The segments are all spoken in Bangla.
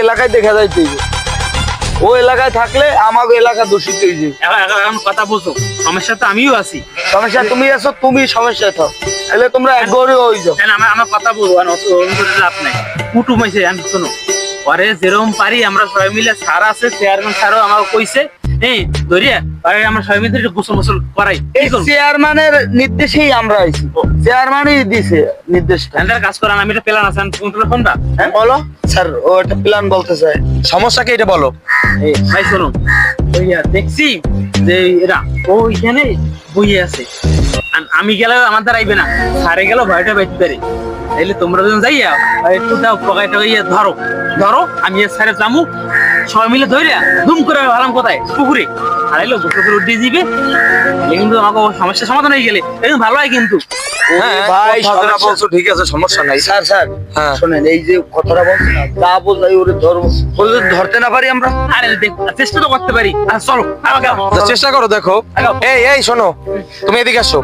এলাকায় দেখা যায় তুই ও এলাকায় থাকলে আমাকে এলাকা দূষিত হয়ে যায়। এখন কথা বলছো, সমস্যা তো আমিও আছি। সমস্যা তুমি আছো, তুমি সমস্যা থাও, তাহলে তোমরা এক গড়ে হয়ে যাও। আমার কথা বলবো লাভ নাই। কুটুম হয়েছে, আমি শোনো পরে যেরকম পারি আমরা সবাই মিলে, স্যার আছে চেয়ারম্যান স্যারও আমাকে কইছে, হ্যাঁ ধরিয়া আমরা সবাই মিলে একটু গোসল মোসল করাই। এই চেয়ারম্যানের নির্দেশেই আমরা আইছি, চেয়ারম্যানই দিছে নির্দেশটা। কাজ করান, আমি একটা প্ল্যান আছে, ফোনটা হ্যাঁ বলো স্যার, ও একটা প্ল্যান বলতে চায়। সমস্যা কি এটা বলো। ভাই শোনো, দেখছি যে এরা ওইখানে বইয়ে আছে, আমি গেলে আমার দ্বারা আইবে না, সারে গেল ভয়টা বেঁচে পারে। তাইলে তোমরা যখন যাইয়া একটু দাও পকাইটা ধরো ধরো, আমি স্যারে যামু, সবাই মিলে ধরিয়া ধুম করে হারাম কোথায় পুকুরে হারাইলো, পুকুরে উঠে দিবে, কিন্তু আমাকে সমস্যার সমাধান হয়ে গেলে একদম ভালো হয়। কিন্তু ভাই কথাটা বলছো ঠিক আছে, সমস্যা নাই। স্যার স্যার শোনেন, এই যে কথাটা বলছি না, যা বললাই ওরে ধরবো, ওরে যদি ধরতে না পারি আমরা, আরে চেষ্টা তো করতে পারি। চলো চেষ্টা করো, দেখো। এই শোনো, তুমি এদিকে আসো।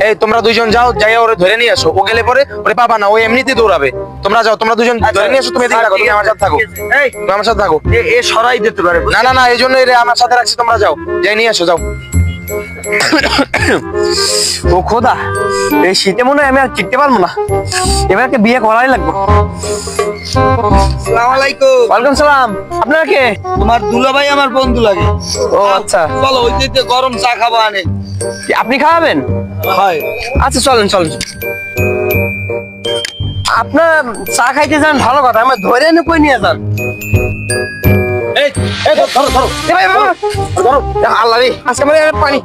এই তোমরা দুইজন যাও, যাই ওরে ধরে নিয়ে আসো। ও গেলে পরে ওরে পাবা না, ও এমনিতে দৌড়াবে। তোমরা যাও, তোমরা দুজন ধরে নিয়ে আসো। তুমি এদিকে থাকো, তুমি আমার সাথে থাকো। এই তুমি আমার সাথে থাকো। এ সরাই দিতে পারে। না না না, এই জন্য এর আমার সাথে রাখছি। তোমরা যাও, যাই নিয়ে আসো, যাও। ও খোদা, এই শীতে মনে হয় আমি আর টিকতে পারবো না, এবারকে বিয়ে করাই লাগবে। আসসালামু আলাইকুম। ওয়ালাইকুম সালাম। আপনারা কে? তোমার দুলাভাই আমার বন্ধু লাগে। ও আচ্ছা, চলো ওই দিতে গরম চা খাবা আনে। আপনি খাওয়াবেন? হয়। আচ্ছা চলেন চলেন। আপনার চা খাইতে যান ভালো কথা, আমার ধরে এনে কই নিয়ে যান। এই এই ধরো ধরো এ ভাই ভাই ধরো, আল্লাহ রে আজকে আমার পানি।